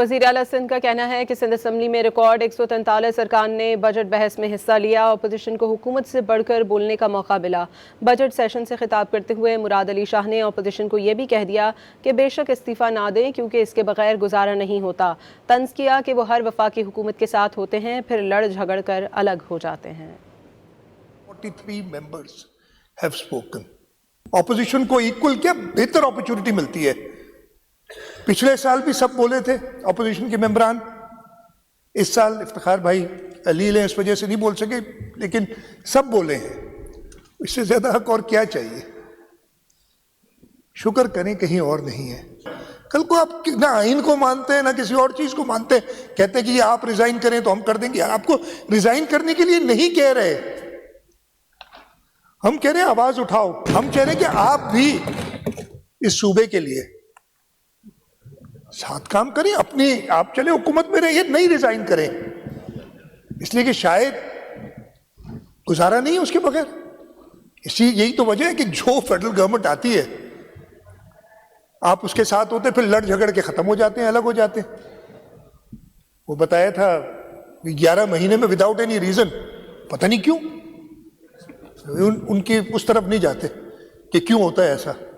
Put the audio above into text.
وزیر اعلیٰ سندھ کا کہنا ہے کہ سندھ اسمبلی میں ریکارڈ 143 ارکان نے بجٹ بحث میں حصہ لیا۔ اپوزیشن کو حکومت سے بڑھ کر بولنے کا موقع ملا۔ بجٹ سیشن سے خطاب کرتے ہوئے مراد علی شاہ نے اپوزیشن کو یہ بھی کہہ دیا کہ بے شک استعفیٰ نہ دیں کیونکہ اس کے بغیر گزارا نہیں ہوتا۔ طنز کیا کہ وہ ہر وفاقی حکومت کے ساتھ ہوتے ہیں پھر لڑ جھگڑ کر الگ ہو جاتے ہیں۔ 43 members have spoken. اپوزیشن کو ایکول کیا بہتر اپرچونٹی ملتی ہے۔ پچھلے سال بھی سب بولے تھے اپوزیشن کے ممبران، اس سال افتخار بھائی علیل ہیں اس وجہ سے نہیں بول سکے، لیکن سب بولے ہیں۔ اس سے زیادہ حق اور کیا چاہیے؟ شکر کریں کہیں اور نہیں ہے۔ کل کو آپ نہ آئین کو مانتے ہیں نہ کسی اور چیز کو مانتے ہیں، کہتے ہیں کہ یہ آپ ریزائن کریں تو ہم کر دیں گے۔ یار آپ کو ریزائن کرنے کے لیے نہیں کہہ رہے، ہم کہہ رہے ہیں آواز اٹھاؤ۔ ہم کہہ رہے ہیں کہ آپ بھی اس صوبے کے لیے ساتھ کام کریں، اپنی آپ چلے حکومت میں رہیے، نہیں ریزائن کریں، اس لیے کہ شاید گزارا نہیں ہے اس کے بغیر۔ یہی تو وجہ ہے کہ جو فیڈرل گورنمنٹ آتی ہے آپ اس کے ساتھ ہوتے پھر لڑ جھگڑ کے ختم ہو جاتے ہیں، الگ ہو جاتے ہیں۔ وہ بتایا تھا 11 مہینے میں وداؤٹ اینی ریزن، پتہ نہیں کیوں ان کی اس طرف نہیں جاتے کہ کیوں ہوتا ہے ایسا۔